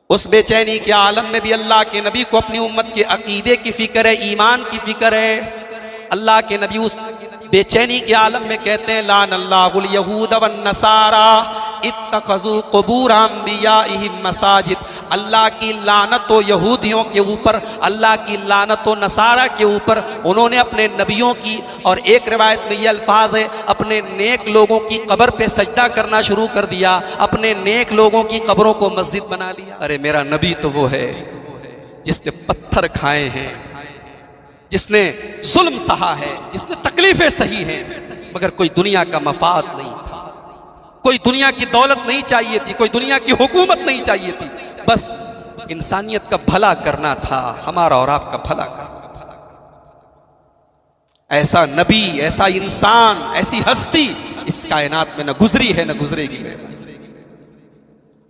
उस बेचैनी के आलम में भी अल्लाह के नबी को अपनी उम्मत के अकीदे की फिक्र है, ईमान की फिक्र है। अल्लाह के नबी उस बेचैनी के आलम में कहते हैं लानल्लाहुल यहूद वन नसारा इत्तखज़ू क़ुबूर अंबियाइहिम मसाजिद। अल्लाह की लानत हो यहूदियों के ऊपर, अल्लाह की लानत हो नसारा के ऊपर, उन्होंने अपने नबियों की, और एक रिवायत में ये अल्फाज है, अपने नेक लोगों की कब्र पे सजदा करना शुरू कर दिया, अपने नेक लोगों की कब्रों को मस्जिद बना लिया। अरे मेरा नबी तो वो है जिसने पत्थर खाए हैं, जिसने जुल्म सहा है, जिसने तकलीफें सही हैं, मगर कोई दुनिया का मफाद नहीं था, कोई दुनिया की दौलत नहीं चाहिए थी, कोई दुनिया की हुकूमत नहीं चाहिए थी, बस इंसानियत का भला करना था, हमारा और आपका भला करना। ऐसा नबी, ऐसा इंसान, ऐसी हस्ती इस कायनात में न गुजरी है न गुजरेगी।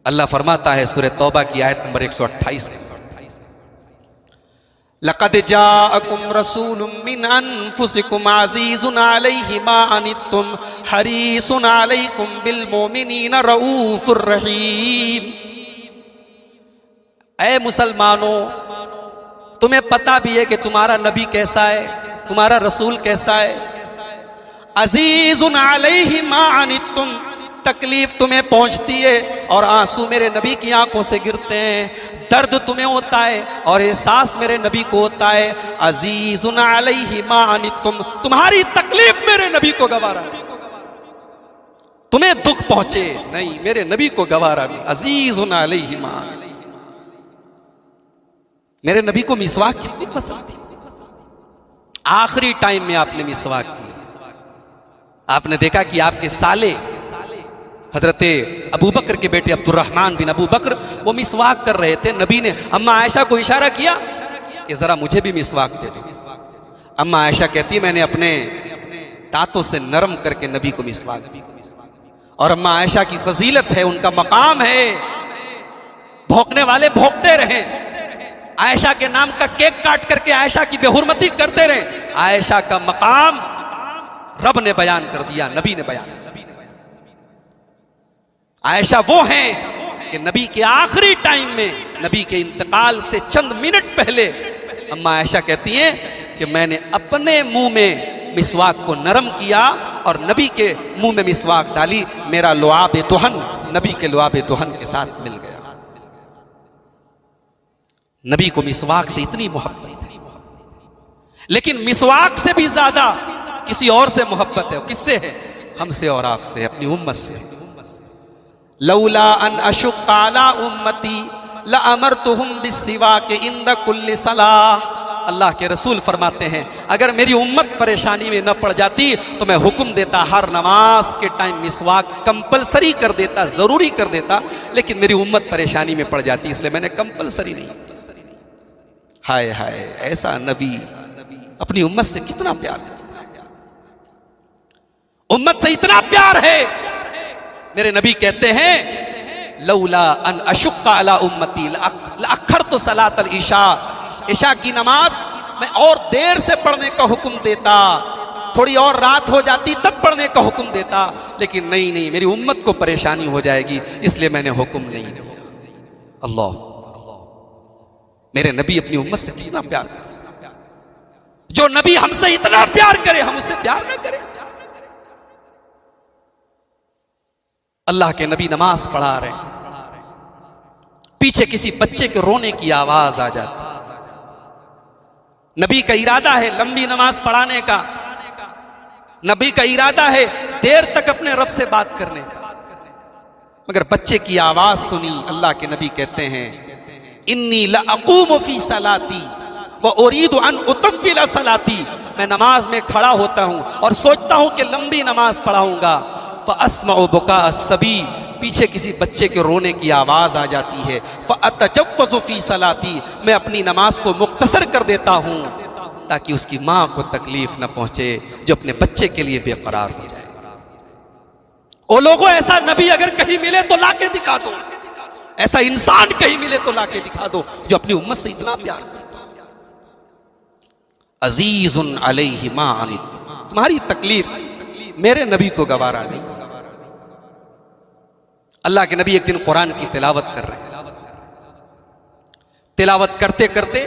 अल्लाह फरमाता है सूरह तौबा की आयत नंबर 128 में, लक़द जाअकुम रसूलुम मिन अनफुसिकुम अज़ीज़ुन अलैहि मा अनित्तुम हरीसुन अलैकुम बिल मोमिनीना रऊफ़ुर रहीम। ऐ मुसलमानों, तुम्हें पता भी है कि तुम्हारा नबी कैसा है, तुम्हारा रसूल कैसा है। अज़ीज़ुन अलैहि मा अनित्तुम, तकलीफ तुम्हें पहुंचती है और आंसू मेरे नबी की आंखों से गिरते हैं, दर्द तुम्हें होता है और एहसास मेरे नबी को होता है। अजीजुन अलैहि मा अनित्तुम, तुम्हारी तकलीफ मेरे नबी को गवारा नहीं, तुम्हें दुख पहुंचे नहीं, मेरे नबी को गवारा नहीं। अजीजुन अलैहि मा, मेरे नबी को मिसवाक कितनी पसंद थी। आखिरी टाइम में आपने मिसवाक की, आपने देखा कि आपके साले हजरते अबू बकर के बेटे अब्दुर्रहमान बिन अबू बकर वो मिसवाक कर रहे थे। नबी ने अम्मा आयशा को इशारा किया कि जरा मुझे भी मिसवाक दे दो। अम्मा आयशा कहती मैंने अपने दांतों से नरम करके नबी को मिसवाक दी। और अम्मा आयशा की फजीलत है, उनका मकाम है, भौंकने वाले भौंकते रहे, आयशा के नाम का केक काट करके आयशा की बेहुरमती करते रहे। आयशा का मकाम रब ने बयान कर दिया, नबी ने बयान। आयशा वो हैं कि नबी के आखिरी टाइम में, नबी के इंतकाल से चंद मिनट पहले अम्मा आयशा कहती हैं कि मैंने अपने मुंह में मिसवाक को नरम किया और नबी के मुंह में मिसवाक डाली, मेरा लुआब दुहन नबी के लुआब दुहन के साथ मिल गया। नबी को मिसवाक से इतनी मोहब्बत थी, लेकिन मिसवाक से भी ज्यादा किसी और से मोहब्बत है। किससे है? हमसे और आपसे, अपनी उम्मत से। लौला अन अशुक्क अला उम्मती लअमरतुहुम बिस्सिवाक इंद कुल्ली सलाह। अल्लाह के रसूल फरमाते हैं अगर मेरी उम्मत परेशानी में न पड़ जाती तो मैं हुक्म देता हर नमाज के टाइम मिसवाक कंपलसरी कर देता, जरूरी कर देता, लेकिन मेरी उम्मत परेशानी में पड़ जाती इसलिए मैंने कंपलसरी नहीं किया। हाय हाय, ऐसा नबी अपनी उम्मत से कितना प्यार करता है, उम्मत से इतना प्यार है। मेरे नबी कहते हैं लौला अन अशुक्क अला उम्मती लअख्खरतु सलातल इशा, इशा की नमाज मैं और देर से पढ़ने का हुक्म देता, थोड़ी और रात हो जाती तब पढ़ने का हुक्म देता, लेकिन नहीं नहीं, मेरी उम्मत को परेशानी हो जाएगी इसलिए मैंने हुक्म नहीं दिया। अल्लाह, मेरे नबी अपनी उम्मत से कितना प्यार करते। जो नबी हमसे इतना प्यार करे हम उससे प्यार न करें। अल्लाह के नबी नमाज पढ़ा रहे, पीछे किसी बच्चे के रोने की आवाज आ जाती। नबी का इरादा है लंबी नमाज पढ़ाने का, नबी का इरादा है देर तक अपने रब से बात करने का, मगर बच्चे की आवाज सुनी। अल्लाह के नबी कहते हैं इन्नी लअक़ूमु फी सलाती व उरीदु अन उतव्विला सलाती, मैं नमाज में खड़ा होता हूं और सोचता हूं कि लंबी नमाज पढ़ाऊंगा। फ़अस्मउ बुका सभी, पीछे किसी बच्चे के रोने की आवाज आ जाती है। फ़अतजव्वज़ु फ़ी सलाती, मैं अपनी नमाज को मुख्तसर कर देता हूं ताकि उसकी माँ को तकलीफ न पहुंचे जो अपने बच्चे के लिए बेकरार हो जाए। ओ लोगों, ऐसा नबी अगर कहीं मिले तो लाके दिखा दो, ऐसा इंसान कहीं मिले तो लाके दिखा दो जो अपनी उम्मत से इतना प्यार करता है। अजीजुन अलैहि मा अनित्तुम, तुम्हारी तकलीफ मेरे नबी को गवारा नहीं। अल्लाह के नबी एक दिन कुरान की तिलावत कर रहे हैं, तिलावत करते करते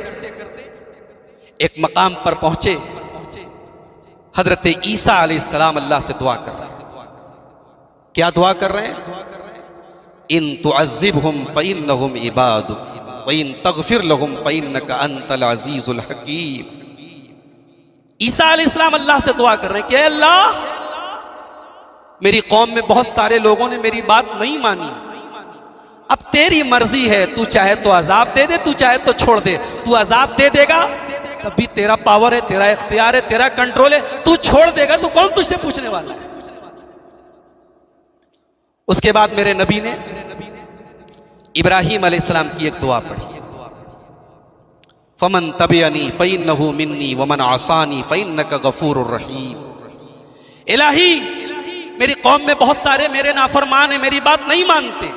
एक मकाम पर पहुंचे। हजरत ईसा अलैहिस्सलाम अल्लाह से दुआ कर रहे हैं। क्या दुआ कर रहे हैं? इन तुअज़्ज़िबहुम फ़इन्नहुम इबादुक व इन तग़फ़िर लहुम फ़इन्नका अंतल अज़ीज़ुल हकीम। ईसा अलैहिस्सलाम अल्लाह से दुआ कर रहे हैं कि अल्लाह, मेरी कौम में बहुत सारे लोगों ने मेरी बात नहीं मानी, अब तेरी मर्जी है, तू चाहे तो अजाब दे दे, तू चाहे तो छोड़ दे। तू अजाब दे देगा तब भी तेरा पावर है, तेरा इख्तियार है, तेरा कंट्रोल है। तू छोड़ देगा तो कौन तुझसे पूछने वाला है? उसके बाद मेरे नबी ने इब्राहीम अलैहिस्सलाम की एक दुआ पढ़ी, फमन तबिअनी फ़इन्नहु मिन्नी वमन असानी फ़इन्नका गफूरुर रहीम। इलाही, मेरी कौम में बहुत सारे मेरे नाफरमान हैं, मेरी बात नहीं मानते।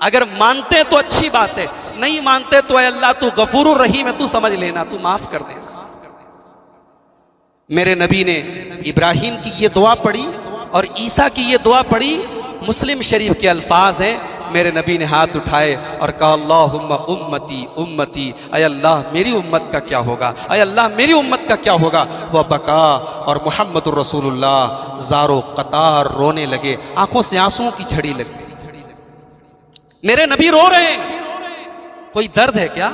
अगर मानते तो अच्छी बात है, नहीं मानते तो अल्लाह तू गफूरुर रहीम है, तू समझ लेना, तू माफ कर देना। मेरे नबी ने इब्राहीम की ये दुआ पढ़ी और ईसा की ये दुआ पढ़ी। मुस्लिम शरीफ के अल्फाज हैं, मेरे नबी ने हाथ उठाए और कहा अल्लाहुम्मा उम्मती उम्मती, अय अल्लाह मेरी उम्मत का क्या होगा, अय अल्लाह मेरी उम्मत का क्या होगा। वह बका, और मोहम्मदुर रसूलुल्लाह ज़ारो कतार रोने लगे, आंखों से आंसुओं की झड़ी लग गई। मेरे नबी रो रहे हैं। कोई दर्द है क्या?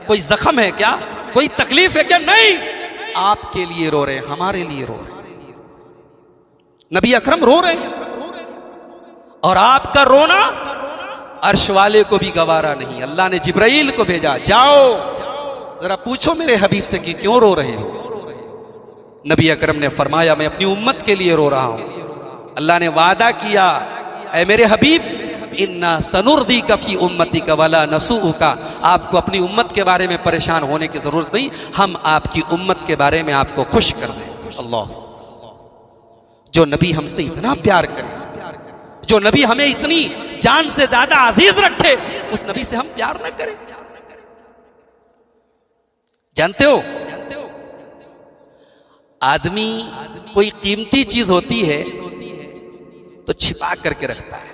कोई जख्म है क्या? कोई तकलीफ है क्या? नहीं, आपके लिए रो रहे हैं, हमारे लिए रो रहे हैं। नबी अकरम रो रहे हैं और आपका रोना अर्श वाले को भी गवारा नहीं। अल्लाह ने जिब्राइल को भेजा, जाओ जरा पूछो मेरे हबीब से कि क्यों रो रहे हो। नबी अकरम ने फरमाया, मैं अपनी उम्मत के लिए रो रहा हूं। अल्लाह ने वादा किया, ऐ मेरे हबीब, इन्ना सनुर्दी कफी उम्मती का वाला नसूह का, आपको अपनी उम्मत के बारे में परेशान होने की जरूरत नहीं, हम आपकी उम्मत के बारे में आपको खुश कर दें। अल्लाह, जो नबी हमसे इतना प्यार करे, जो नबी हमें इतनी जान से ज्यादा अजीज रखे, उस नबी से हम प्यार न करें। जानते हो, आदमी कोई कीमती चीज होती है तो छिपा करके रखता है।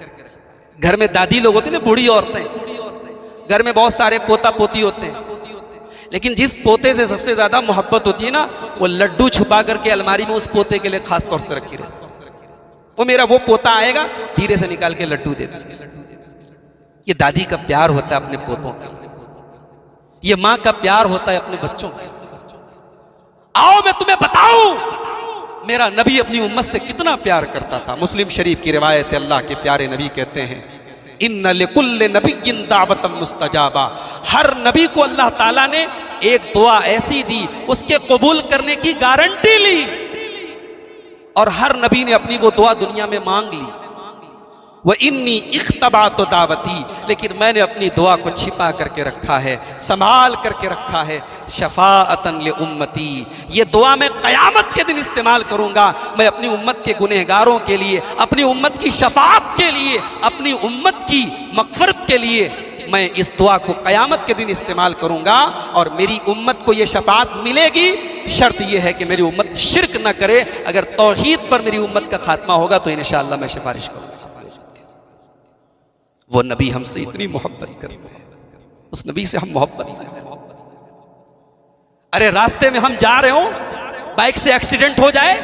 घर में दादी लोग होती है ना, बूढ़ी औरतें, घर में बहुत सारे पोता पोती होते हैं, लेकिन जिस पोते से सबसे ज्यादा मोहब्बत होती है ना, वो लड्डू छुपा करके अलमारी में उस पोते के लिए खास तौर से रखी रहती है। वो मेरा वो पोता आएगा, धीरे से निकाल के लड्डू दे दो। ये दादी का प्यार होता है अपने पोतों का, ये माँ का प्यार होता है अपने बच्चों का। आओ मैं तुम्हें बताऊं, मेरा नबी अपनी उम्मत से कितना प्यार करता था। मुस्लिम शरीफ की रिवायत है, अल्लाह के प्यारे नबी कहते हैं, इन्ना लिकुल्लि नबिय्यिन दावतन मुस्तजाबा। हर नबी को अल्लाह ताला ने एक दुआ ऐसी दी, उसके कबूल करने की गारंटी ली, और हर नबी ने अपनी वो दुआ दुनिया में मांग ली। वह इन्नी इख्तबात दावती, लेकिन मैंने अपनी दुआ को छिपा करके रखा है, संभाल करके रखा है। शफाअतन ले उम्मती, ये दुआ मैं क़यामत के दिन इस्तेमाल करूंगा। मैं अपनी उम्मत के गुनहगारों के लिए, अपनी उम्मत की शफाअत के लिए, अपनी उम्मत की मग़फ़िरत के लिए मैं इस दुआ को क़यामत के दिन इस्तेमाल करूंगा, और मेरी उम्मत को ये शफाअत मिलेगी। शर्त यह है कि मेरी उम्मत शिर्क न करे। अगर तौहीद पर मेरी उम्मत का खात्मा होगा तो इंशाअल्लाह मैं सिफारिश करूंगा। वो नबी हमसे इतनी मोहब्बत करते हैं, उस नबी से हम मोहब्बत से। अरे रास्ते में हम जा रहे हो, बाइक से एक्सीडेंट हो जाए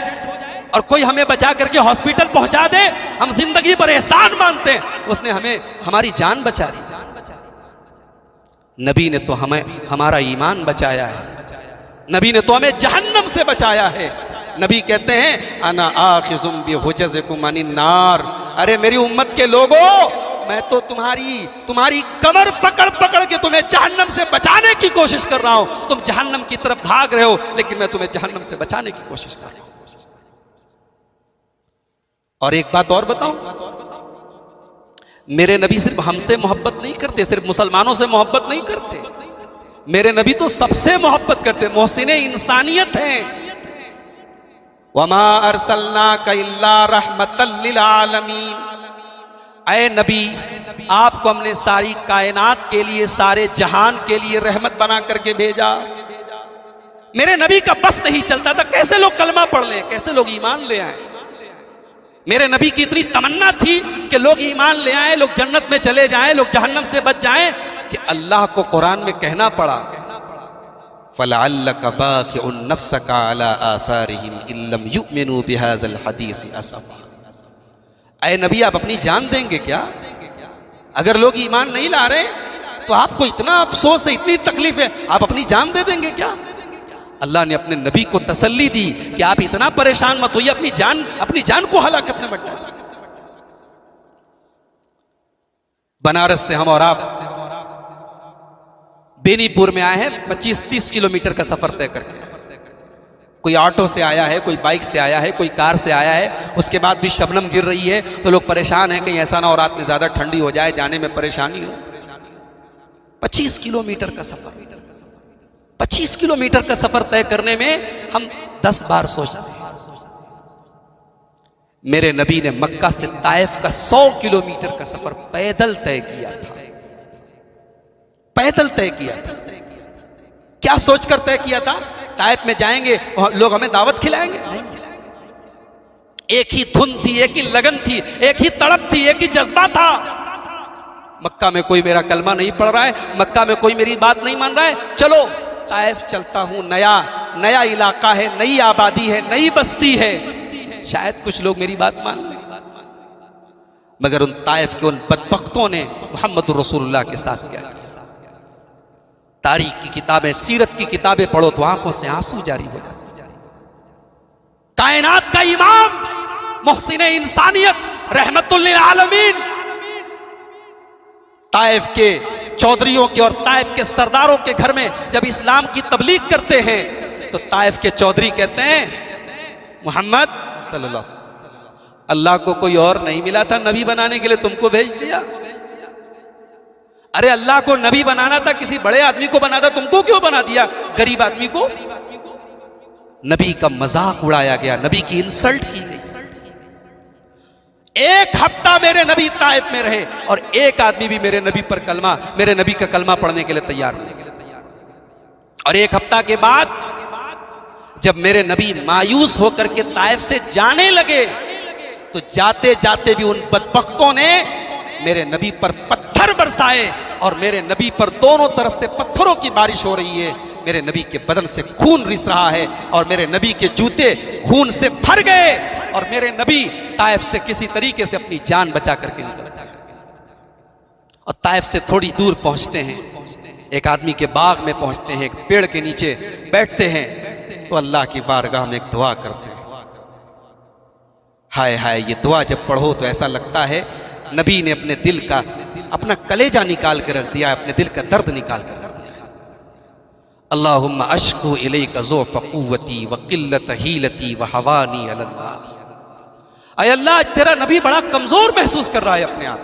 और कोई हमें बचा करके हॉस्पिटल पहुंचा दे, हम जिंदगी पर एहसान मानते हैं, उसने हमें हमारी जान बचा दी। नबी ने तो हमें हमारा ईमान बचाया है, नबी ने तो हमें जहन्नम से बचाया है। नबी कहते हैं, अना आखिजुम बिहुजज़िकुम अनिन नार। अरे मेरी उम्मत के लोगों, मैं तो तुम्हारी कमर पकड़ पकड़ के तुम्हें जहन्नम से बचाने की कोशिश कर रहा हूं। तुम जहन्नम की तरफ भाग रहे हो, लेकिन मैं तुम्हें जहन्नम से बचाने की कोशिश कर रहा हूं। और एक बात और बताऊं, मेरे नबी सिर्फ हमसे मोहब्बत नहीं करते, सिर्फ मुसलमानों से मोहब्बत नहीं करते। मेरे नबी तो सबसे मोहब्बत करते, मोहसिने इंसानियत हैं। वमा अरसलनाका इल्ला रहमतल लिल आलमीन। ऐ नबी, आपको हमने सारी कायनात के लिए, सारे जहान के लिए रहमत बना करके भेजा। मेरे नबी का बस नहीं चलता था कैसे लोग कलमा पढ़ लें, कैसे लोग ईमान ले आए। मेरे नबी की इतनी तमन्ना थी कि लोग ईमान ले आए, लोग जन्नत में चले जाएं, लोग जहन्नम से बच जाएं, कि अल्लाह को कुरान में कहना पड़ा, फलअल्लक बाखिउन नफ्सक अला आथारिहिम इल्लम युमिनू बिहाज़ल हदीस असफा। ऐ नबी, आप अपनी जान देंगे क्या? अगर लोग ईमान नहीं ला रहे तो आपको इतना अफसोस है, इतनी तकलीफ है, आप अपनी जान दे देंगे क्या? अल्लाह ने अपने नबी को तसल्ली दी कि आप इतना परेशान मत होइए, अपनी जान को हलाकत में मत डालिए। बनारस से हम और आप बेनीपुर में आए हैं 25-30 किलोमीटर का सफर तय करके। कोई ऑटो से आया है, कोई बाइक से आया है, कोई कार से आया है। उसके बाद भी शबनम गिर रही है तो लोग परेशान हैं, कहीं ऐसा ना हो रात में ज्यादा ठंडी हो जाए, जाने में परेशानी हो। 25 किलोमीटर का सफर, 25 किलोमीटर का सफर तय करने में हम 10 बार सोचते हैं। मेरे नबी ने मक्का से ताइफ का 100 किलोमीटर का सफर पैदल तय किया था, पैदल तय किया था। क्या सोचकर तय किया था? ताइफ में जाएंगे लोग हमें दावत खिलाएंगे? नहीं। एक ही धुन थी, एक ही लगन थी, एक ही तड़प थी, एक ही जज्बा था। मक्का में कोई मेरा कलमा नहीं पढ़ रहा है, मक्का में कोई मेरी बात नहीं मान रहा है, चलो ताइफ चलता हूं। नया इलाका है, नई आबादी है, नई बस्ती है, शायद कुछ लोग मेरी बात मान लें। मगर उन ताइफ के उन बदबख्तों ने मोहम्मद रसूलुल्लाह के साथ क्या किया? तारीख की किताबें, सीरत की किताबें पढ़ो तो आंखों से आंसू जारी हो जाते। कायनात का इमाम, मोहसिने इंसानियत, रहमतुल लिल आलमीन, ताइफ के चौधरियों के और ताइफ के सरदारों के घर में जब इस्लाम की तबलीग करते हैं तो ताइफ के चौधरी कहते हैं, मोहम्मद सल्लल्लाहु अलैहि वसल्लम, अल्लाह को कोई और नहीं मिला था नबी बनाने के लिए, तुमको भेज दिया। अरे अल्लाह को नबी बनाना था, किसी बड़े आदमी को बना था, तुमको क्यों बना दिया गरीब आदमी को? नबी का मजाक उड़ाया गया, नबी की इंसल्ट की गई। एक हफ्ता मेरे नबी ताइफ में रहे और एक आदमी भी मेरे नबी का कलमा पढ़ने के लिए तैयार नहीं। और एक हफ्ता के बाद जब मेरे नबी मायूस होकर के ताइफ से जाने लगे तो जाते जाते भी उन बदबख्तों ने मेरे नबी पर पत्थर बरसाए और मेरे नबी पर दोनों तरफ से पत्थरों की बारिश हो रही है। मेरे नबी के बदन से खून रिस रहा है और मेरे नबी के जूते खून से भर गए और मेरे नबी ताइफ से किसी तरीके से अपनी जान बचा करके निकल गए। और ताइफ से थोड़ी दूर पहुंचते हैं, एक आदमी के बाग में पहुंचते हैं, एक पेड़ के नीचे बैठते हैं तो अल्लाह की बारगाह में एक दुआ करते हैं। हाय हाय, ये दुआ जब पढ़ो तो ऐसा लगता है नबी ने अपने दिल का, अपना कलेजा निकाल के रख दिया, अपने दिल का दर्द निकाल कर रख दिया। अल्लाहुम्मा अश्कु इलैका ज़ुअफ़ क़ुव्वती व क़िल्लत हीलती व हवानी अलन नास। ऐ अल्लाह, तेरा नबी बड़ा कमजोर महसूस कर रहा है अपने आप।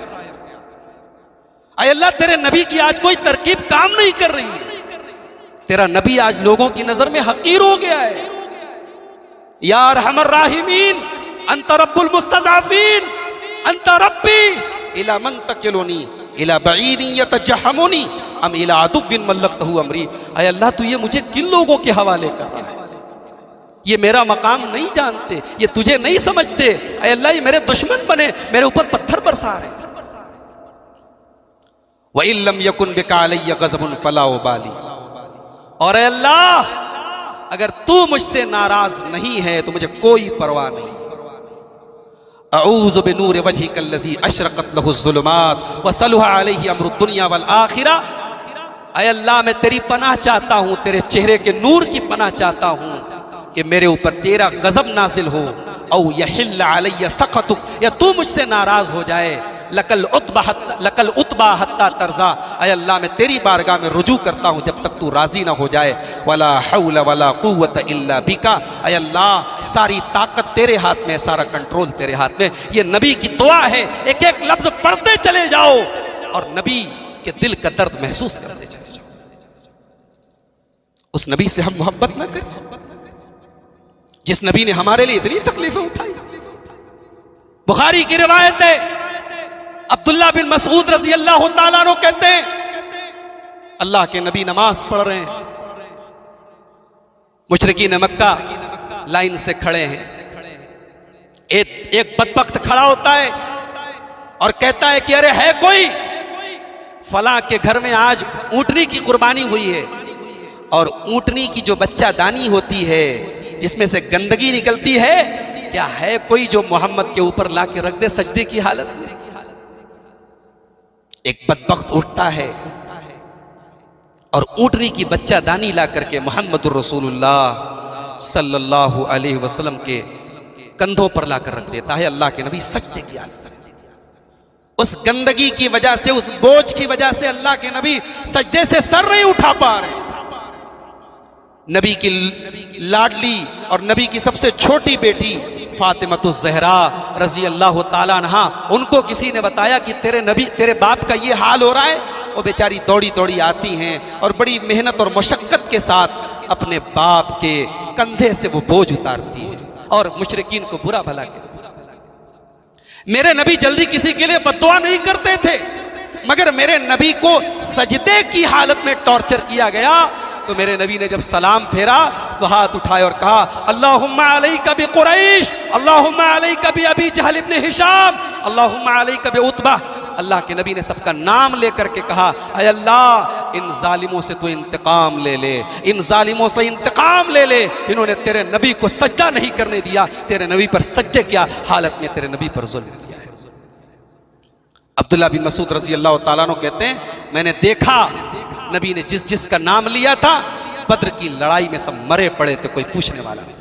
ऐ अल्लाह, तेरे नबी की आज कोई तरकीब काम नहीं कर रही है। तेरा नबी आज लोगों की नजर में हकीर हो गया है। या अरहमर राहिमीन, अंत रब्बुल मुस्तज़अफ़ीन, अंत रब्बी इला मन तकिलुनी इला बईदिन यतजहमुनी अम इला अदुव्विन मल्लकतहु अमरी। ऐ अल्लाह, तू ये मुझे किन लोगों के हवाले कर रहा है? ये मेरा मकाम नहीं जानते, ये तुझे नहीं समझते। ऐ अल्लाह, ये मेरे दुश्मन बने, मेरे ऊपर पत्थर बरसा रहे। व इल्लम यकुन बिका अलैया गज़बुन फला उबाली। और ऐ अल्लाह, अगर तू मुझसे नाराज नहीं है तो मुझे कोई परवाह नहीं। अऊज़ु बिनूरि वजहिकल्लज़ी अशरक़त लहु ज़ुलुमात व सलुहा अलैहि अम्रुद दुनिया वल आखिरा। ऐ अल्लाह, मैं तेरी पनाह चाहता हूँ, तेरे चेहरे के नूर की पनाह चाहता हूँ कि मेरे ऊपर तेरा गज़ब नाजिल हो। औ यहिल्ल अलैया सख़तुक, या तू मुझसे नाराज हो जाए। लकल उत्बा हत्ता तरज़ा। ऐ अल्लाह, मैं तेरी बारगाह में रुजू करता हूँ जब तक तू राजी ना हो जाए। वला हौला वला कुव्वत इल्ला बिका। ऐ अल्लाह, सारी ताकत तेरे हाथ में, सारा कंट्रोल तेरे हाथ में। ये नबी की दुआ है, एक एक लफ्ज पढ़ते चले जाओ और नबी के दिल का दर्द महसूस करते चले जाओ। उस नबी से हम मोहब्बत ना करें जिस नबी ने हमारे लिए इतनी तकलीफें उठाई। बुखारी की रिवायत है, अब्दुल्ला बिन मसूद रज़ी अल्लाह तआला अन्हु कहते हैं, अल्लाह के नबी नमाज पढ़ रहे हैं, मुशरिकीन मक्का लाइन से खड़े हैं। एक बदबख्त खड़ा होता है और कहता है कि अरे है कोई? फला के घर में आज ऊँटनी की कुर्बानी हुई है, और ऊँटनी की जो बच्चा दानी होती है जिसमें से गंदगी निकलती है, क्या है कोई जो मोहम्मद के ऊपर ला के रख दे सजदे की हालत में? एक बदबख्त उठता है और ऊँटनी की बच्चा दानी ला करके मोहम्मदुर रसूलुल्लाह सल्लल्लाहु अलैहि वसल्लम के कंधों पर लाकर रख देता है। अल्लाह के नबी सजदे की हालत में, उस गंदगी की वजह से, उस बोझ की वजह से अल्लाह के नबी सजदे से सर नहीं उठा पा रहे। नबी की लाडली और नबी की सबसे छोटी बेटी फातिमतुज़ ज़हरा रज़ी अल्लाह ताला अन्हा, उनको किसी ने बताया कि तेरे बाप का ये हाल हो रहा है। वो बेचारी दौड़ी दौड़ी आती हैं और बड़ी मेहनत और मशक्क़त के साथ अपने बाप के कंधे से वो बोझ उतारती है और मुशरिकीन को बुरा भला कहती है। मेरे नबी जल्दी किसी के लिए बद्दुआ नहीं करते थे, मगर मेरे नबी को सजदे की हालत में टॉर्चर किया गया तो मेरे नबी ने जब सलाम फेरा तो हाथ उठाए और कहा, अल्लाहुम्मा अलैका बि कुरैश, अल्लाहुम्मा अलैका बि अबी जहल इब्न हिशाम, अल्लाहुम्मा अलैका बि उतबा। अल्लाह के नबी ने सबका नाम लेकर के कहा, अय अल्लाह इन जालिमों से तू इंतकाम ले ले, इन जालिमों से इंतकाम ले ले। इन्होंने तेरे नबी को सज्जा नहीं करने दिया, तेरे नबी पर सज्जे किया, हालत में तेरे नबी पर जुल्म किया है। अब्दुल्ला बिन मसूद रजी अल्लाह ताला अन्हु कहते हैं, मैंने देखा नबी ने जिस जिसका नाम लिया था बद्र की लड़ाई में सब मरे पड़े थे, कोई पूछने वाला नहीं।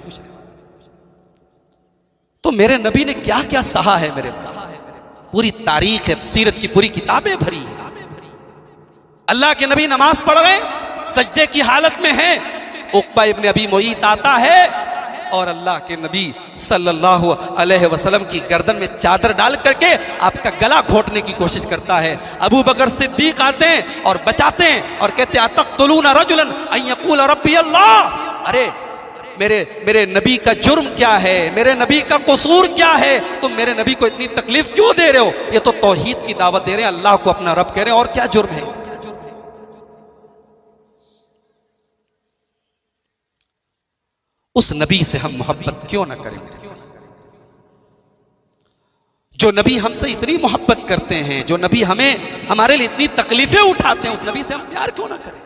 तो मेरे नबी ने क्या क्या सहा है, मेरे पूरी तारीख है, सीरत की पूरी किताबें भरी है। अल्लाह के नबी नमाज पढ़ रहे, सजदे की हालत में है, उक़बा इब्न अबी मुईत आता है और अल्लाह के नबी सल्लल्लाहु अलैहि वसल्लम की गर्दन में चादर डाल करके आपका गला घोटने की कोशिश करता है। अबू बकर सिद्दीक आते हैं और बचाते हैं और कहते हैं, अतक़्तुलूना रजुलन अन यक़ूल रब्बी अल्लाह। अरे मेरे नबी का जुर्म क्या है, मेरे नबी का कसूर क्या है, तुम मेरे नबी को इतनी तकलीफ क्यों दे रहे हो? ये तो तौहीद की दावत दे रहे हैं, अल्लाह को अपना रब कह रहे हैं, और क्या जुर्म है? उस नबी से हम मोहब्बत क्यों ना करें? जो नबी हमसे इतनी मोहब्बत करते हैं, जो नबी हमारे लिए इतनी तकलीफें उठाते हैं, उस नबी से हम प्यार क्यों ना करें?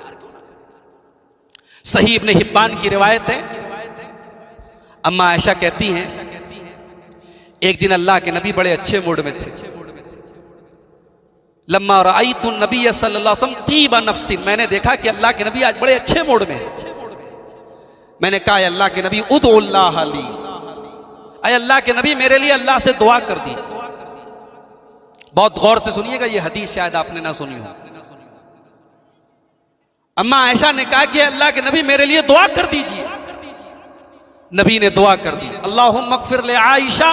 सही इब्न हिब्बान की रिवायत है, अम्मा आयशा कहती हैं, एक दिन अल्लाह के नबी बड़े अच्छे मूड में थे। लम्मा रअयतु नबी सल्लल्लाहु अलैहि वसल्लम तीबा नफ्सिन, मैंने देखा कि अल्लाह के नबी आज बड़े अच्छे मूड में हैं। मैंने कहा, अल्लाह के नबी उदउल्लाह ली, अय अल्लाह के नबी मेरे लिए अल्लाह से दुआ कर दीजिए। बहुत गौर से सुनिएगा, ये हदीस शायद आपने ना सुनी हो। अम्मा आयशा ने कहा कि अल्लाह के नबी मेरे लिए दुआ कर दीजिए। नबी ने दुआ कर दी, अल्लाहुम्मा अग़फ़िर ले आयशा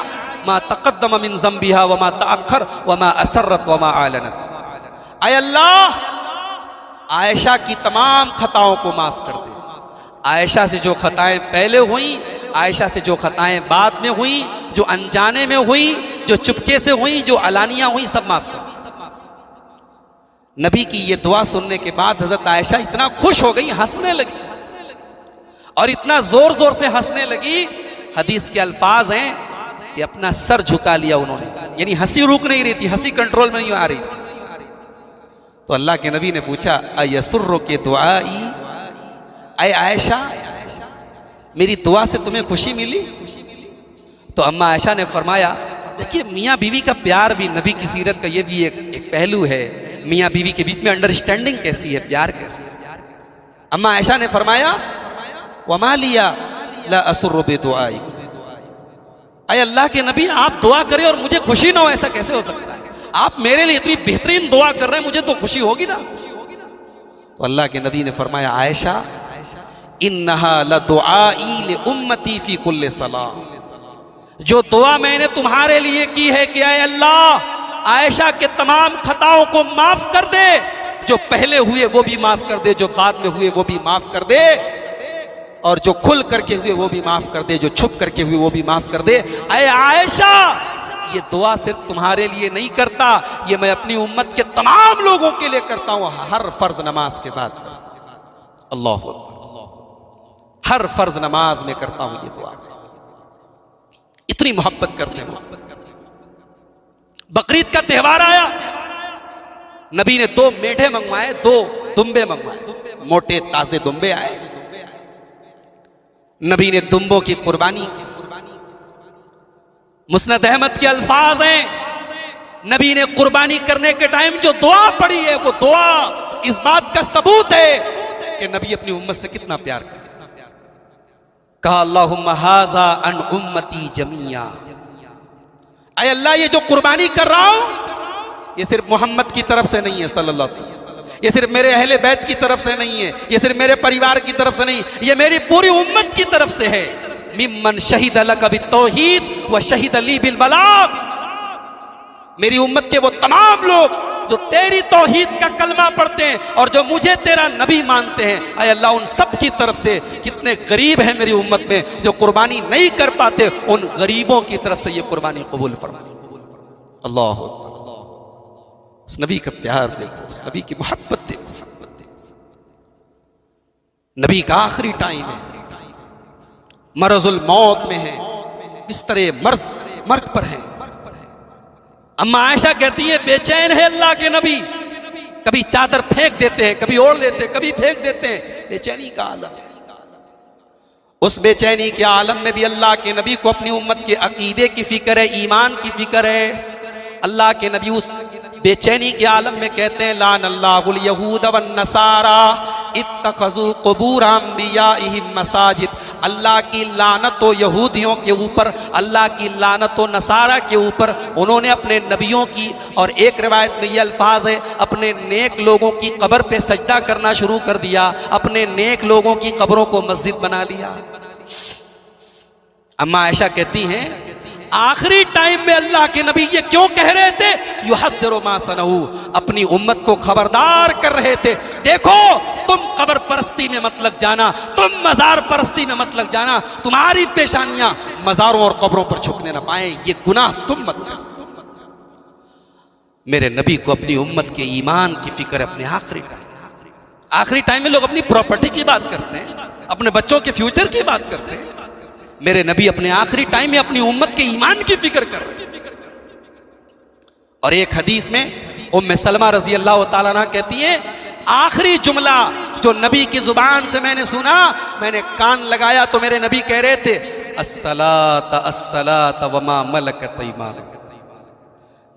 मा तक़द्दम मिन ज़ंबिहा व मा तअख़्ख़र व मा असर्रत व मा आलनत। अय अल्लाह, आयशा की तमाम खताओं को माफ कर दे। आयशा से जो खताएं पहले हुई, आयशा से जो खताएं बाद में हुई, जो अनजाने में हुई, जो चुपके से हुई, जो अलानिया हुई, सब माफ कर। नबी की ये दुआ सुनने के बाद हजरत आयशा इतना खुश हो गई, हंसने लगी, और इतना जोर जोर से हंसने लगी, हदीस के अल्फाज हैं कि अपना सर झुका लिया उन्होंने, यानी हंसी रुक नहीं रही थी, हंसी कंट्रोल में नहीं आ रही थी। तो अल्लाह के नबी ने पूछा, अयसुर्रु के दुआई, अय आयशा मेरी दुआ से तुम्हें खुशी मिली? तो अम्मा आयशा ने फरमाया, देखिए मियाँ बीवी का प्यार भी, नबी की सीरत का ये भी एक पहलू है, मियाँ बीवी के बीच में अंडरस्टैंडिंग कैसी है, प्यार कैसी है। अम्मा आयशा ने फरमाया, वमा लिया ला असुर्रु बिदुआई, अय अल्लाह के नबी आप दुआ करें और मुझे खुशी ना हो, ऐसा कैसे हो सकता है? आप मेरे लिए इतनी बेहतरीन दुआ कर रहे हैं, मुझे तो खुशी होगी ना। तो अल्लाह के नबी ने फरमाया, आयशा इन्नहा लदुआई ले उम्मती फी कुल्ले सलाह, जो दुआ मैंने तुम्हारे लिए की है कि अय अल्लाह आयशा के तमाम खताओं को माफ कर दे, जो पहले हुए वो भी माफ कर दे, जो बाद में हुए वो भी माफ कर दे, और जो खुल करके हुए वो भी माफ कर दे, जो छुप करके हुए वो भी माफ कर दे। अय आयशा, ये दुआ सिर्फ तुम्हारे लिए नहीं करता, ये मैं अपनी उम्मत के तमाम लोगों के लिए करता हूं, हर फर्ज नमाज के बाद। अल्लाह, हर फर्ज नमाज में करता हूं ये दुआ, इतनी मोहब्बत करते हैं। बकरीद का त्यौहार आया, नबी ने 2 मेढे मंगवाए, 2 दुम्बे मंगवाए, मोटे ताजे दुम्बे आए। नबी ने दुम्बों की कुर्बानी की। मुस्नद अहमद के अल्फाज हैं, नबी ने कुर्बानी करने के टाइम जो दुआ पड़ी है, वो दुआ इस बात का सबूत है कि नबी अपनी उम्मत से कितना प्यार करते। कहा अल्लाहुम्मा हाज़ा अन उम्मती जमिया, ऐ अल्लाह ये जो कुर्बानी कर रहा हूं ये सिर्फ मोहम्मद की तरफ से नहीं है सल्लल्लाहु अलैहि वसल्लम, ये सिर्फ मेरे अहले बैत की तरफ से नहीं है, ये सिर्फ मेरे परिवार की तरफ से नहीं, ये मेरी पूरी उम्मत की तरफ से है। मिम्मन शहीद लक बित्तौहीद व शहीद ली बिल बलाग, मेरी उम्मत के वो तमाम लोग जो तेरी तौहीद का कलमा पढ़ते हैं और जो मुझे तेरा नबी मानते हैं, ऐ अल्लाह उन सब की तरफ से कितने गरीब हैं मेरी उम्मत में जो कुर्बानी नहीं कर पाते, उन गरीबों की तरफ से ये कुर्बानी कबूल फरमा। अल्लाह अक्बर। उस नबी का प्यार देखो, उस नबी की मोहब्बत देखो। नबी का आखिरी टाइम है, मरजुल मौत में है, बिस्तरे मर्ग पर है। अम्मा आयशा कहती है बेचैन है अल्लाह के नबी, कभी चादर फेंक देते हैं, कभी ओढ़ लेते हैं, कभी फेंक देते हैं, बेचैनी का आलम। उस बेचैनी के आलम में भी अल्लाह के नबी को अपनी उम्मत के अकीदे की फिक्र है, ईमान की फिक्र है। अल्लाह के नबी उस बेचैनी के आलम में कहते हैं लान अल्लाहुल यहूद वन नसारा इत्तखज़ू क़ुबूर अंबियाइहिम मसाजिद, अल्लाह की लानत हो यहूदियों के ऊपर, अल्लाह की लानत हो नसारा के ऊपर, उन्होंने अपने नबियों की, और एक रिवायत में ये अल्फाज है, अपने नेक लोगों की कब्र पे सजदा करना शुरू कर दिया, अपने नेक लोगों की कब्रों को मस्जिद बना लिया। अम्मा आयशा कहती हैं आखिरी टाइम में अल्लाह के नबी ये क्यों कह रहे थे, युहज़्ज़िरु मा सनऊ, अपनी उम्मत को खबरदार कर रहे थे, देखो तुम कब्र परस्ती में मत लग जाना, तुम मजार परस्ती में मत लग जाना, तुम्हारी पेशानियां मजारों और कब्रों पर झुकने ना पाए, ये गुनाह तुम मत करो। मेरे नबी को अपनी उम्मत के ईमान की फिक्र, अपने आखिरी टाइम में लोग अपनी प्रॉपर्टी की बात करते हैं, अपने बच्चों के फ्यूचर की बात करते हैं, मेरे नबी अपने आखिरी टाइम में अपनी उम्मत के ईमान की फिक्र कर रहे हैं। और एक हदीस में उम्मे सलमा रजी अल्लाह तआला अन्हा कहती है आखिरी जुमला जो नबी की जुबान से मैंने सुना, मैंने कान लगाया तो मेरे नबी कह रहे थे अस्सलात अस्सलात वमा मलकत अयमानुकुम,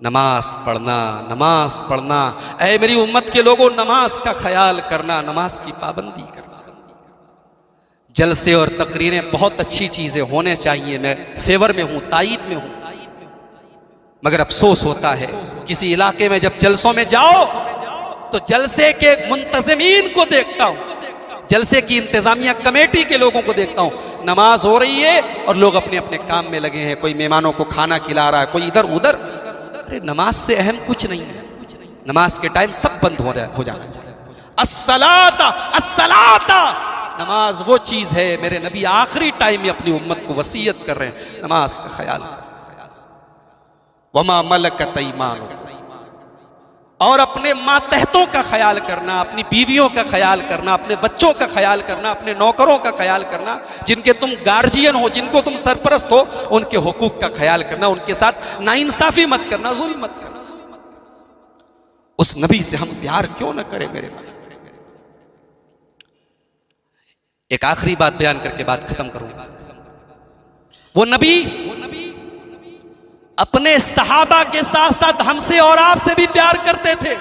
नमाज पढ़ना, नमाज पढ़ना, ऐ मेरी उम्मत के लोगों नमाज का ख्याल करना, नमाज की पाबंदी करना। जलसे और तकरीरें बहुत अच्छी चीजें होने चाहिए, मैं फेवर में हूं, तायीद में हूं, मगर अफसोस होता है किसी इलाके में जब जलसों में जाओ तो जलसे के मुंतज़िमीन को देखता हूं, जलसे की इंतजामिया कमेटी के लोगों को देखता हूं, नमाज हो रही है और लोग अपने अपने काम में लगे हैं, कोई मेहमानों को खाना खिला रहा है, कोई इधर उधर। अरे नमाज से अहम कुछ नहीं है, नमाज के टाइम सब बंद हो जाना चाहिए। अस्सलाता अस्सलाता, नमाज वो चीज है, मेरे नबी आखिरी टाइम में अपनी उम्मत को वसीयत कर रहे हैं नमाज का ख्याल, वमा मलकत अयमानुकुम, और अपने मातहतों का ख्याल करना, अपनी बीवियों का ख्याल करना, अपने बच्चों का ख्याल करना, अपने नौकरों का ख्याल करना, जिनके तुम गार्जियन हो, जिनको तुम सरपरस्त हो, उनके हुकूक का ख्याल करना, उनके साथ नाइंसाफी मत करना, जुल्म मत करना। उस नबी से हम प्यार क्यों न करें मेरे भाई। एक आखिरी बात बयान करके बात खत्म करूंगा। वो नबी अपने सहाबा के साथ साथ हमसे और आपसे भी प्यार करते थे।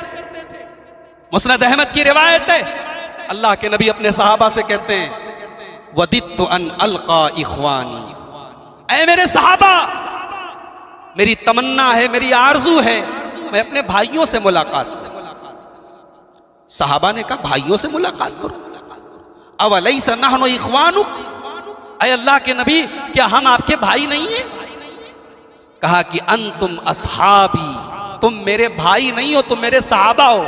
मुस्नद अहमद की रिवायत है, अल्लाह के नबी अपने सहाबा से कहते हैं वदित्तु अन अलका इख्वानी, ऐ मेरे सहाबा, मेरी तमन्ना है, मेरी आरजू है, मैं अपने भाइयों से मुलाकात। सहाबा ने कहा भाइयों से मुलाकात करो, अवलैसा नहनु इख्वानुक, ऐ अल्लाह के नबी क्या हम आपके भाई नहीं हैं? कहा कि अंतुम अस्हाबी, तुम मेरे भाई नहीं हो, तुम मेरे सहाबा हो।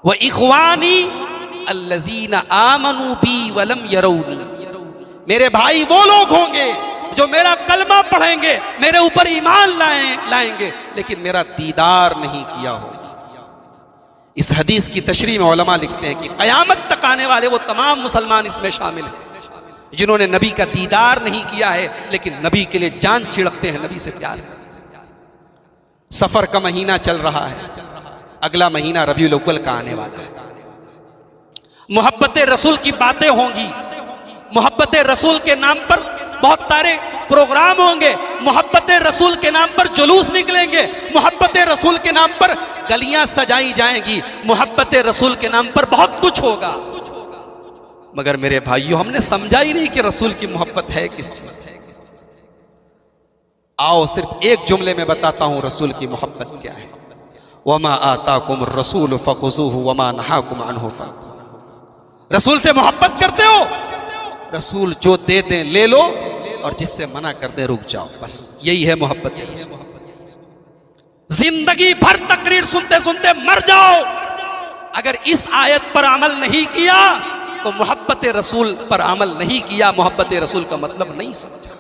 व इख्वानी अल्लज़ीना आमनू बी वलम यरौनी, मेरे भाई वो लोग होंगे जो मेरा कलमा पढ़ेंगे, मेरे ऊपर ईमान लाएंगे, लेकिन मेरा दीदार नहीं किया होगा। इस हदीस की तशरीह में उलमा लिखते हैं कि क़यामत तक आने वाले वो तमाम मुसलमान इसमें शामिल हैं जिन्होंने नबी का दीदार नहीं किया है, लेकिन नबी के लिए जान छिड़कते हैं, नबी से प्यार। सफर का महीना चल रहा है, अगला महीना रबीउल अव्वल का आने वाला है। मोहब्बत रसूल की बातें होंगी, मोहब्बत रसूल के नाम पर बहुत सारे प्रोग्राम होंगे, मोहब्बत रसूल के नाम पर जुलूस निकलेंगे, मोहब्बत रसूल के नाम पर गलियां सजाई जाएंगी, मोहब्बत रसूल के नाम पर बहुत कुछ होगा। मगर मेरे भाइयों, हमने समझा ही नहीं कि रसूल की मोहब्बत है किस चीज है। आओ सिर्फ एक जुमले में बताता हूं रसूल की मोहब्बत क्या है। वमा आताकुम रसूल फखुज़ूहु वमा नहाकुम अन्हु फंतहू। रसूल से मोहब्बत करते हो, रसूल जो दे दें ले लो, और जिससे मना कर दे रुक जाओ। बस यही है मोहब्बत रसूल। जिंदगी भर तकरीर सुनते सुनते मर जाओ, अगर इस आयत पर अमल नहीं किया तो मोहब्बत रसूल पर अमल नहीं किया, मोहब्बत रसूल का मतलब नहीं समझा।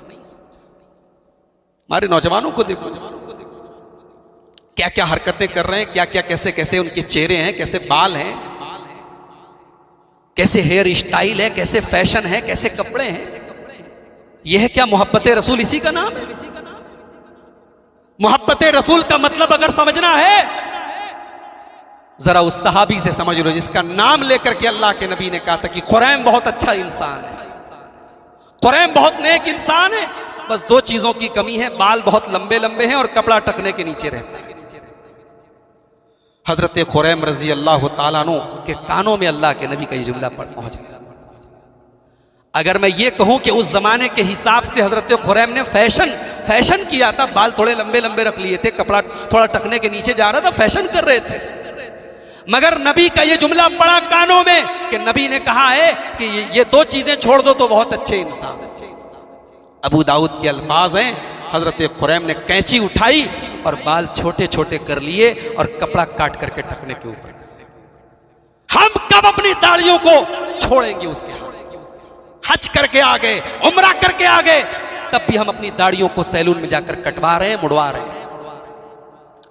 हमारे नौजवानों को देखो, क्या क्या हरकतें कर रहे हैं, क्या क्या कैसे कैसे उनके चेहरे हैं, कैसे बाल हैं, कैसे हेयर स्टाइल है, कैसे फैशन है, कैसे कपड़े हैं। यह है क्या मोहब्बत रसूल? इसी का नाम है। मोहब्बत रसूल का मतलब अगर समझना है, जरा उस सहाबी से समझ लो जिसका नाम लेकर के अल्लाह के नबी ने कहा था कि खुरैम बहुत अच्छा इंसान है, खुरैम बहुत नेक इंसान है, बस दो चीजों की कमी है, बाल बहुत लंबे लंबे हैं और कपड़ा टखने के नीचे रहता है। हजरत खुरैम रजी अल्लाह तआला अन्हु के कानों में अल्लाह के नबी का ये जुमला पहुंच गया। अगर मैं ये कहूं कि उस जमाने के हिसाब से हजरत खुरैम ने फैशन किया था, बाल थोड़े लंबे लंबे रख लिए थे, कपड़ा थोड़ा टखने के नीचे जा रहा था, फैशन कर रहे थे, मगर नबी का ये जुमला पड़ा कानों में कि नबी ने कहा है कि ये दो चीजें छोड़ दो तो बहुत अच्छे इंसान। अबू दाऊद के अल्फाज हैं, हजरत खुरैम ने कैंची उठाई और बाल छोटे छोटे कर लिए और कपड़ा काट करके टखने के ऊपर। हम कब अपनी दाढ़ियों को छोड़ेंगे? उसके हाथ हज करके आ गए, उम्रा करके आ गए, तब भी हम अपनी दाढ़ियों को सैलून में जाकर कटवा रहे हैं, मुड़वा रहे हैं,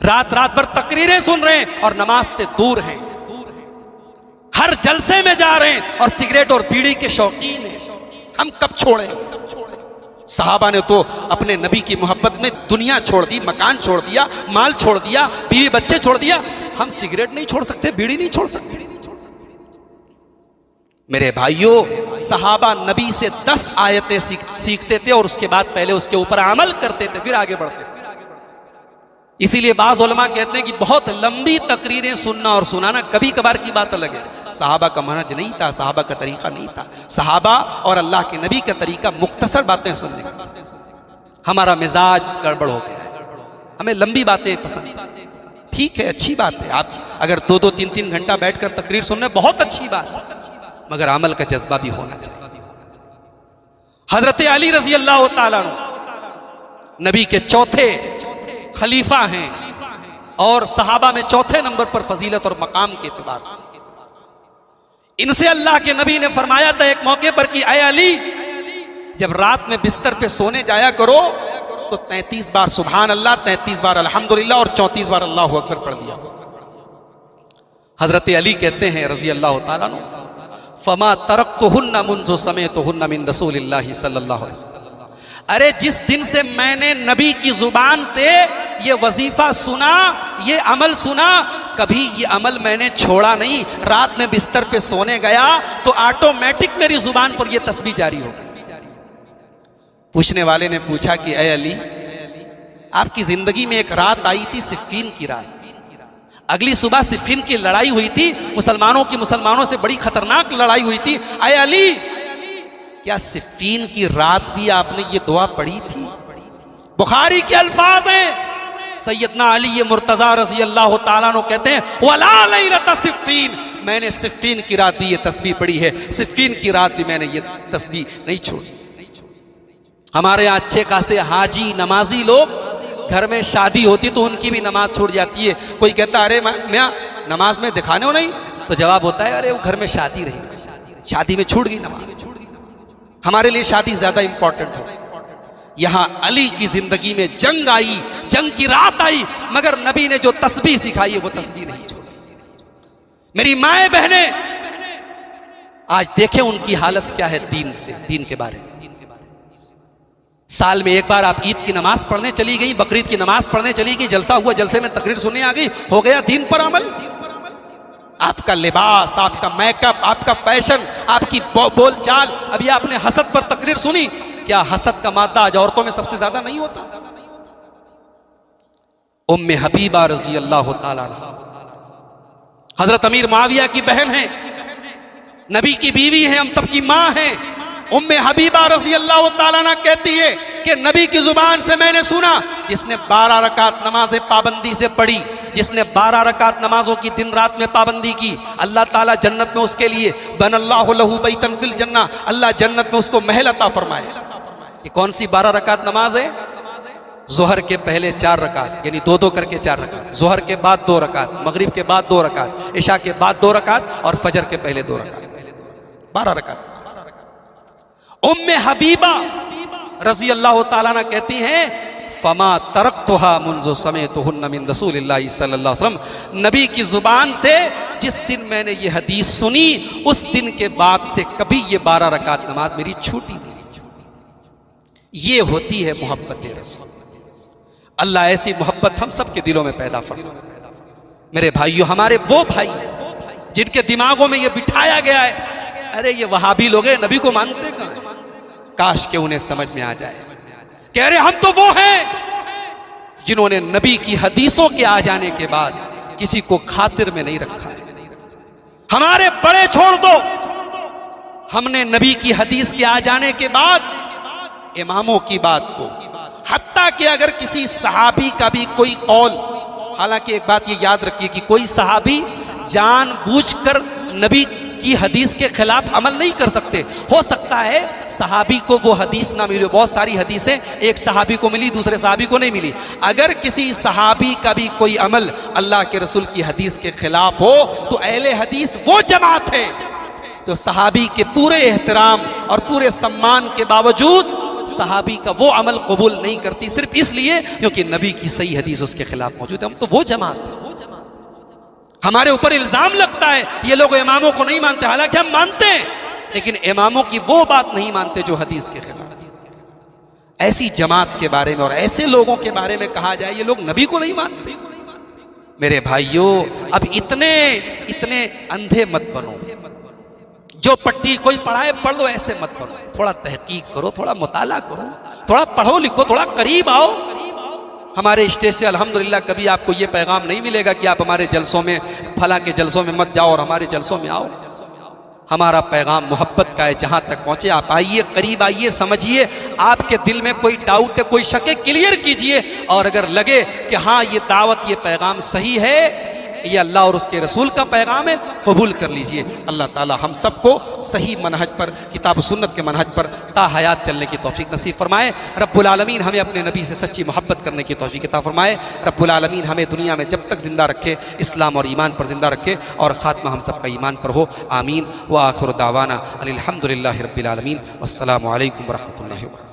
रात रात भर तकरीरें सुन रहे हैं और नमाज से दूर हैं, हर जलसे में जा रहे हैं और सिगरेट और बीड़ी के शौकीन हैं। हम कब छोड़ेंगे? सहाबा ने तो अपने नबी की मोहब्बत में दुनिया छोड़ दी, मकान छोड़ दिया, माल छोड़ दिया, बीवी बच्चे छोड़ दिया। हम सिगरेट नहीं छोड़ सकते, बीड़ी नहीं छोड़ सकते। मेरे भाइयों, सहाबा नबी से 10 आयतें सीखते थे और उसके बाद पहले उसके ऊपर अमल करते थे, फिर आगे बढ़ते थे। इसीलिए बाज़ उलमा कहते हैं कि बहुत लंबी तकरीरें सुनना और सुनाना कभी कभार की बात अलग है। सहाबा का मनहज नहीं था, सहाबा का तरीका नहीं था। सहाबा और अल्लाह के नबी का तरीका मुख्तसर बातें सुनने का। हमारा मिजाज गड़बड़ हो गया है, हमें लंबी बातें पसंद। ठीक है, अच्छी बात है, आप अगर 2-2, 3-3 घंटा बैठकर तकरीर सुनने, बहुत अच्छी बात, मगर अमल का जज्बा भी होना चाहिए। हजरत अली रजी अल्लाह तआला अन्हु नबी के चौथे खलीफा हैं और सहाबा में चौथे नंबर पर फजीलत और मकाम के एतबार से। इनसे अल्लाह के नबी ने फरमाया था एक मौके पर कि ऐ अली, जब रात में बिस्तर पे सोने जाया करो तो 33 बार सुभान अल्लाह, 33 बार अल्हम्दुलिल्लाह और 34 बार अल्लाहु अकबर पढ़ दिया। हजरत अली कहते हैं रजी अल्लाह तआला अन्हु, फमा तरक्तुहुन्ना मुंज़ु समेतुहुन्ना मिन रसूलिल्लाहि सल्लल्लाहु अलैहि वसल्लम। अरे जिस दिन से मैंने नबी की जुबान से ये वजीफा सुना, ये अमल सुना, कभी ये अमल मैंने छोड़ा नहीं। रात में बिस्तर पे सोने गया तो ऑटोमेटिक मेरी जुबान पर ये तस्बीह जारी हो गई। पूछने वाले ने पूछा कि ऐ अली, आपकी जिंदगी में एक रात आई थी, सिफ़ीन की रात, अगली सुबह सिफ़ीन की लड़ाई हुई थी, मुसलमानों से बड़ी खतरनाक लड़ाई हुई थी। ऐ अली, क्या सिफ़ीन की रात भी आपने ये दुआ पढ़ी थी? बुखारी के अल्फाज हैं, सैयदना अली मुर्तजा रज़ी अल्लाह तआला अन्हु कहते हैं, वला लैलत सिफ़ीन, मैंने सिफ़ीन की रात भी ये तस्बीह पढ़ी है, सिफ़ीन की रात भी मैंने ये तस्बीह नहीं छोड़ी। हमारे यहाँ अच्छे खासे हाजी नमाजी लोग, घर में शादी होती तो उनकी भी नमाज छूट जाती है। कोई कहता अरे मैं नमाज में दिखाने हो नहीं, तो जवाब होता है अरे वो घर में शादी रही, शादी में छूट गई नमाज। हमारे लिए शादी ज्यादा इंपॉर्टेंट हो। यहां अली की जिंदगी में जंग आई, जंग की रात आई, मगर नबी ने जो तस्बीह सिखाई है वो तस्बीह नहीं छोड़ी। मेरी माएं बहनें, आज देखें उनकी हालत क्या है दीन से, दीन के बारे में। साल में एक बार आप ईद की नमाज पढ़ने चली गई, बकरीद की नमाज पढ़ने चली गई, जलसा हुआ, जलसे में तकरीर सुनने आ गई, हो गया दीन पर अमल। आपका लिबास, आपका मेकअप, आपका फैशन, आपकी बोलचाल, अभी आपने हसद पर तकरीर सुनी, क्या हसद का मादा आज औरतों में सबसे ज्यादा नहीं होता? उम्मे हबीबा रजी अल्लाह ताला अन्हा हजरत अमीर मुआविया की बहन है, नबी की बीवी है, हम सबकी माँ है। उम्मे हबीबा रजी अल्लाह ताला अन्हा कहती है कि नबी की जुबान से मैंने सुना, जिसने 12 रकात नमाजें पाबंदी से पढ़ी, जिसने 12 रकात नमाजों की दिन रात में पाबंदी की, अल्लाह ताला जन्नत में उसके लिए बनल्लाहु लहू बैतन फिल जन्नह, अल्लाह जन्नत में उसको महल अता फरमाए। ये कौन सी 12 रकात नमाज है? जोहर के पहले 4 रकात, यानी 2-2 करके 4 रकात, जोहर के बाद 2 रकात, मगरिब के बाद 2 रकात, इशा के बाद 2 रकात और फजर के पहले 2 रकात, 12 रकात। उम्मे हबीबा रजी अल्लाह ताला अन्हा कहती हैं, फमा तरक्तुहा मुंज़ु समेतुहुन्ना मिन रसूलिल्लाहि सल्लल्लाहु अलैहि वसल्लम, नबी की जुबान से जिस दिन मैंने ये हदीस सुनी, उस दिन के बाद से कभी ये 12 रकात नमाज मेरी छूटी नहीं। ये होती है मोहब्बत रसूल। अल्लाह ऐसी मोहब्बत हम सब के दिलों में पैदा फरमाए। मेरे भाइयों, हमारे वो भाई जिनके दिमागों में ये बिठाया गया है, अरे ये वहाबी लोग हैं, नबी को मानते कहां हैं? काश के उन्हें समझ में आ जाए। कह रहे हम तो वो हैं जिन्होंने नबी की हदीसों के आ जाने के बाद किसी को खातिर में नहीं रखा है। हमारे बड़े छोड़ दो, हमने नबी की हदीस के आ जाने के बाद इमामों की बात को, हत्ता कि अगर किसी सहाबी का भी कोई कौल, हालांकि एक बात ये याद रखिए कि कोई सहाबी जानबूझकर नबी की हदीस के खिलाफ अमल नहीं कर सकते। हो सकता है सहाबी को वो हदीस ना मिले, बहुत सारी हदीसें एक सहाबी को मिली, दूसरे सहाबी को नहीं मिली। अगर किसी सहाबी का भी कोई अमल अल्लाह के रसूल की हदीस के खिलाफ हो, तो अहले हदीस वो जमात है तो सहाबी के पूरे एहतराम और पूरे सम्मान के बावजूद सहाबी का वो अमल कबूल नहीं करती, सिर्फ इसलिए क्योंकि नबी की सही हदीस उसके खिलाफ मौजूद है। हम तो वो जमात है। हमारे ऊपर इल्जाम लगता है ये लोग इमामों को नहीं मानते, हालांकि हम मानते हैं, लेकिन इमामों की वो बात नहीं मानते जो हदीस के खिलाफ। ऐसी जमात के बारे में और ऐसे लोगों के बारे में कहा जाए ये लोग नबी को नहीं मानते। मेरे भाइयों, अब इतने अंधे मत बनो। जो पट्टी कोई पढ़ाए पढ़ लो, ऐसे मत पढ़ो। थोड़ा तहकीक करो, थोड़ा मुताला करो, थोड़ा पढ़ो लिखो, थोड़ा करीब आओ। हमारे स्टेज से अल्हम्दुलिल्लाह कभी आपको ये पैगाम नहीं मिलेगा कि आप हमारे जलसों में, फला के जलसों में मत जाओ और हमारे जलसों में आओ। हमारा पैगाम मोहब्बत का है, जहाँ तक पहुँचे आप आइए, करीब आइए, समझिए। आपके दिल में कोई डाउट है, कोई शक है, क्लियर कीजिए। और अगर लगे कि हाँ ये दावत, ये पैगाम सही है, ये अल्लाह और उसके रसूल का पैगाम है, कबूल कर लीजिए। अल्लाह ताला हम सबको सही मनहज पर, किताब सुन्नत के मनहज पर ता हयात चलने की तौफीक नसीब फरमाए। रब्बुल आलमीन हमें अपने नबी से सच्ची मोहब्बत करने की तौफीक अता फरमाए। रब्बुल आलमीन हमें दुनिया में जब तक जिंदा रखे, इस्लाम और ईमान पर जिंदा रखे और ख़ात्मा हम सब का ईमान पर हो। आमीन। व आखिर दावाना अनिल हम्दुलिल्लाहि रब्बिल आलमीन। वस्सलामु अलैकुम व रहमतुल्लाहि व बरकातुहू।